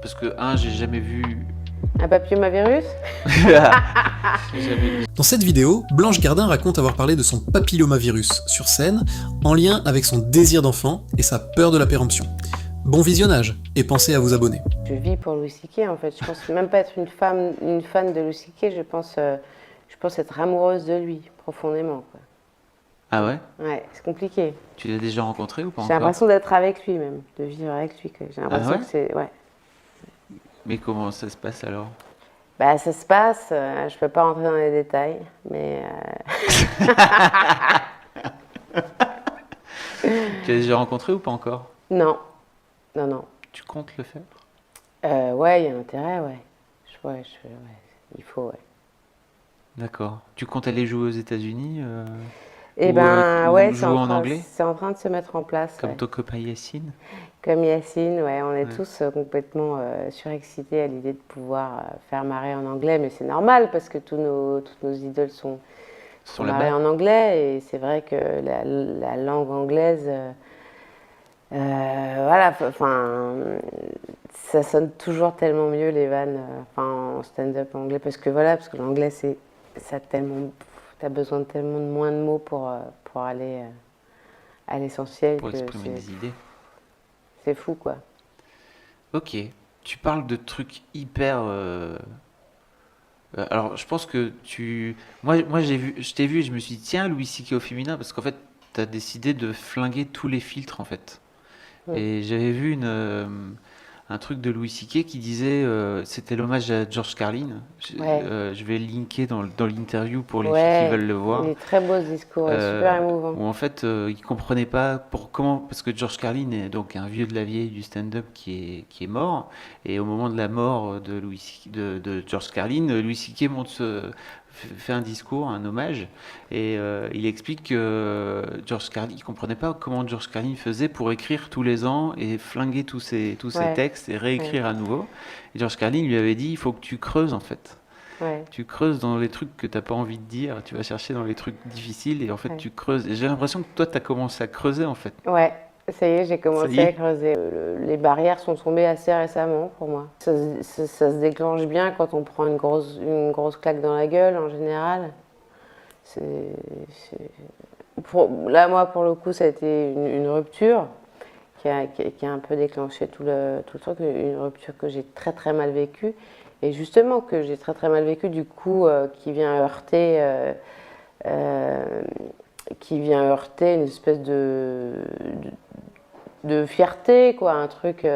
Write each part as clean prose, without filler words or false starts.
Parce que, j'ai jamais vu. Un papillomavirus? J'ai jamais vu. Dans cette vidéo, Blanche Gardin raconte avoir parlé de son papillomavirus sur scène, en lien avec son désir d'enfant et sa peur de la péremption. Bon visionnage, et pensez à vous abonner. Je vis pour Louis C.K. en fait. Je pense même pas être une fan de Louis C.K. Je pense être amoureuse de lui, profondément, quoi. Ah ouais? Ouais, c'est compliqué. Tu l'as déjà rencontré ou pas J'ai encore? l'impression d'être avec lui même, de vivre avec lui, quoi. J'ai l'impression ouais que c'est... Ouais. Mais comment ça se passe alors? Bah ça se passe, je peux pas rentrer dans les détails, mais... Tu l'as déjà rencontré ou pas encore? Non, non. Tu comptes le faire? Ouais, il y a intérêt, ouais. Ouais, il faut, ouais. D'accord. Tu comptes aller jouer aux États-Unis Et ou, ben ou ouais, jouer en anglais? c'est en train de se mettre en place. Comme Ouais. ton copain Yacine? Comme Yacine, ouais, on est Ouais. tous complètement surexcités à l'idée de pouvoir faire marrer en anglais, mais c'est normal parce que toutes nos idoles sont marrées là-bas? en anglais, et c'est vrai que la langue anglaise, voilà, enfin, ça sonne toujours tellement mieux les vannes, en stand-up anglais, parce que l'anglais t'as besoin de tellement de moins de mots pour aller à l'essentiel Pour que exprimer des idées. c'est fou, quoi. Ok. Tu parles de trucs hyper. Alors, je pense que tu. Moi je t'ai vu et je me suis dit, tiens, Louis C.K. au féminin, parce qu'en fait, tu as décidé de flinguer tous les filtres, en fait. Mm. Et j'avais vu un truc de Louis C.K. qui disait, c'était l'hommage à George Carlin. Ouais. Je vais linker dans l'interview pour les filles qui Ouais, veulent le voir. il est très beau ce discours, super émouvant. Où en fait, il comprenait pas parce que George Carlin est donc un vieux de la vieille du stand-up qui est mort, et au moment de la mort de George Carlin, Louis C.K. fait un discours, un hommage, et il explique que George Carlin, il comprenait pas comment George Carlin faisait pour écrire tous les ans et flinguer tous ces Ouais. textes et réécrire à nouveau. Et George Carlin lui avait dit, il faut que tu creuses en fait. Ouais. Tu creuses dans les trucs que t'as pas envie de dire, tu vas chercher dans les trucs difficiles et en fait Ouais. tu creuses. Et j'ai l'impression que toi tu as commencé à creuser en fait. Ouais, ça y est, j'ai Ça y commencé est. à creuser. Les barrières sont tombées assez récemment pour moi. Ça se déclenche bien quand on prend une grosse claque dans la gueule, en général. C'est- Là, moi, pour le coup, ça a été une rupture qui a un peu déclenché tout le truc, une rupture que j'ai très très mal vécue. Et justement, que j'ai très très mal vécue, du coup, euh, qui vient heurter une espèce de fierté, quoi, un truc.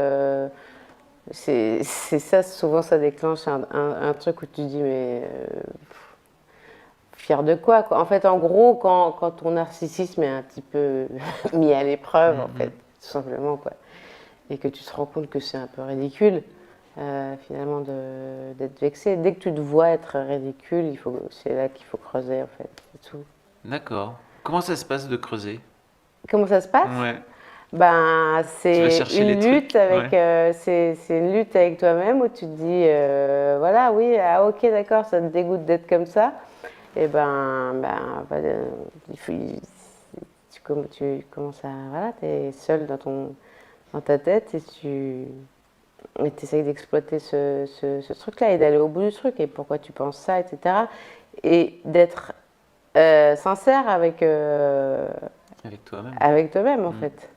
C'est ça, souvent ça déclenche un truc où tu dis, mais fier de quoi, quoi. En fait, en gros, quand ton narcissisme est un petit peu mis à l'épreuve, en fait, tout simplement, quoi, et que tu te rends compte que c'est un peu ridicule, finalement, d'être vexé. Dès que tu te vois être ridicule, c'est là qu'il faut creuser, en fait, c'est tout. D'accord. Comment ça se passe de creuser? Comment ça se passe? Ouais. Ben, Tu vas c'est chercher les trucs. Ouais. c'est une lutte avec toi-même où tu te dis, voilà, oui, ah, ok, d'accord, ça te dégoûte d'être comme ça. Et tu commences à, voilà, t'es seul dans ta tête, et tu essayes d'exploiter ce truc-là et d'aller au bout du truc et pourquoi tu penses ça, etc. Et d'être sincère Avec toi-même. avec toi-même, en fait.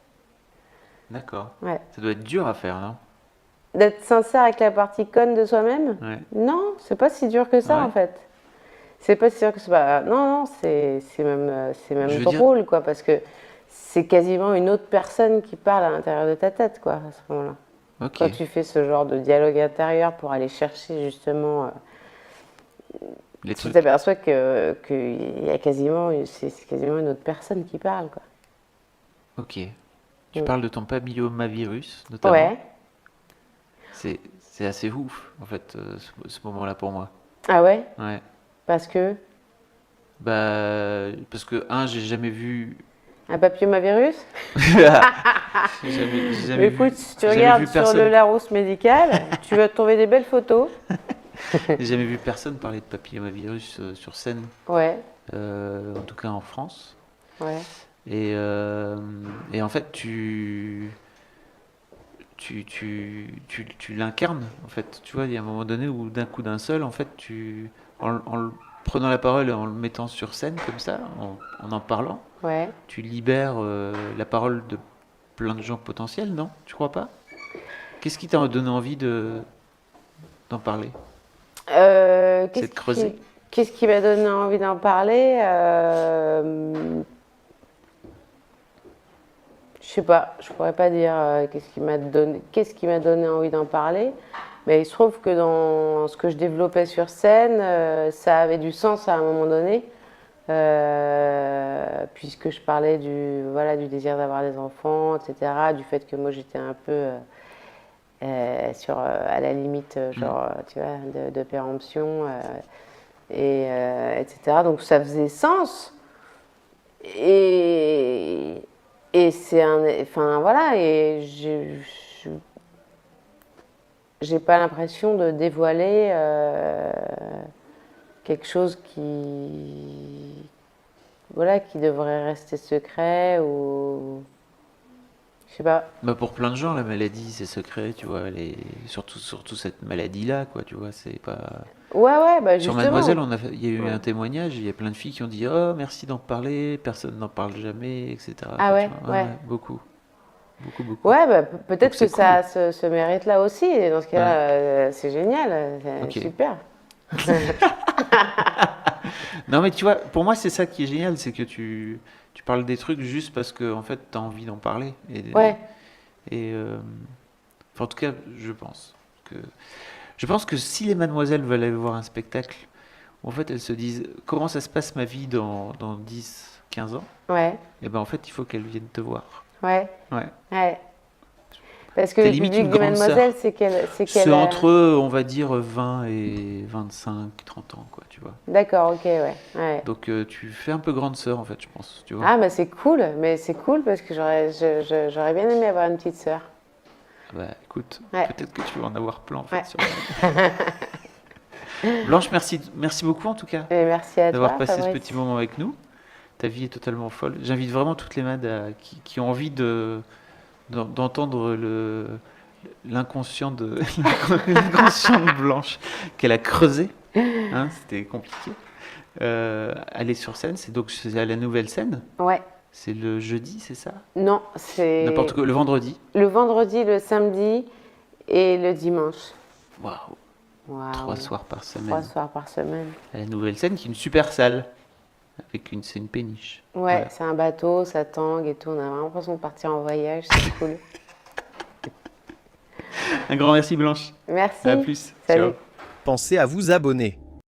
D'accord. Ouais. Ça doit être dur à faire, non? D'être sincère avec la partie conne de soi-même? Ouais. Non, c'est pas si dur que ça, Ouais. en fait. C'est pas si dur que ça. Non, c'est même Je veux drôle, quoi, parce que c'est quasiment une autre personne qui parle à l'intérieur de ta tête, quoi, à ce moment-là. Ok. Quand tu fais ce genre de dialogue intérieur pour aller chercher, justement, Les tu trucs. t'aperçois que c'est quasiment une autre personne qui parle, quoi. Ok. Tu Mm. parles de ton papillomavirus, notamment. Ouais. C'est assez ouf, en fait, ce moment-là pour moi. Ah ouais? Ouais. Parce que Parce que, j'ai jamais vu. un papillomavirus? J'ai jamais Mais écoute, vu. si tu J'ai jamais regardes vu sur le personne. Larousse médical, tu vas trouver des belles photos. J'ai jamais vu personne parler de papillomavirus sur scène, Ouais, en tout cas en France. ouais. Et en fait, tu l'incarnes, en fait. Tu vois, il y a un moment donné où d'un coup d'un seul, en fait, en le prenant la parole et en le mettant sur scène comme ça, en parlant, Ouais. tu libères la parole de plein de gens potentiels, non? Tu crois pas? Qu'est-ce qui t'a donné envie d'en parler? Euh, C'est qu'est-ce de creuser? qui, qu'est-ce qui m'a donné envie d'en parler? Je sais pas, je pourrais pas dire qu'est-ce qui m'a donné envie d'en parler, mais il se trouve que dans ce que je développais sur scène, ça avait du sens à un moment donné, puisque je parlais voilà, du désir d'avoir des enfants, etc., du fait que moi j'étais un peu à la limite, genre, tu vois, de péremption, etc. Donc ça faisait sens. Et, et c'est un. Enfin voilà, et j'ai pas l'impression de dévoiler quelque chose voilà, qui devrait rester secret ou. Je sais pas. Bah pour plein de gens, la maladie, c'est secret, tu vois. Surtout cette maladie-là, quoi, tu vois. C'est pas. Ouais, bah Sur justement. Mademoiselle, il y a eu Ouais. un témoignage, il y a plein de filles qui ont dit oh merci d'en parler, personne n'en parle jamais, etc. Ah Quoi, tu ouais, vois. Ouais, ouais. ouais, beaucoup, beaucoup, beaucoup. Ouais, bah, Donc peut-être que c'est ça cool. a ce mérite-là aussi. Et dans ce cas-là, Ouais, c'est génial, c'est ok. super. Non mais tu vois, pour moi c'est ça qui est génial, c'est que tu parles des trucs juste parce que en fait t'as envie d'en parler. Ouais, Enfin, en tout cas, que je pense que si les mademoiselles veulent aller voir un spectacle, en fait elles se disent comment ça se passe ma vie dans 10, 15 ans, ouais, et ben en fait il faut qu'elles viennent te voir. ouais, Ouais. ouais. Parce que T'es le limite public une des grande mademoiselles, sœur. c'est qu'elle C'est a. entre, on va dire, 20 et 25, 30 ans, quoi, tu vois. D'accord, ok, ouais, ouais. Donc tu fais un peu grande sœur, en fait, je pense, tu vois. Ah, bah c'est cool, mais c'est cool parce que j'aurais bien aimé avoir une petite sœur. Bah écoute, Ouais, peut-être que tu vas en avoir plein, en fait, ouais. sur Blanche, merci beaucoup, en tout cas, Et merci à d'avoir toi, passé ce petit Fabrice. moment avec nous. Ta vie est totalement folle. J'invite vraiment toutes les mads qui ont envie d'entendre l'inconscient de, l'inconscient de Blanche qu'elle a creusé. Hein, c'était compliqué. Aller sur scène, c'est à la nouvelle scène. Ouais, C'est le jeudi, c'est ça? non, N'importe c'est quoi. Le vendredi. le vendredi, le samedi et le dimanche. Waouh. Waouh, 3 soirs par 3 semaine. soirs par semaine. À la nouvelle scène, qui est une super salle. C'est une péniche. Ouais, Voilà. c'est un bateau, ça tangue et tout. On a vraiment l'impression de partir en voyage, c'est cool. Un grand merci Blanche. À Merci, plus. Ciao. salut. Pensez à vous abonner.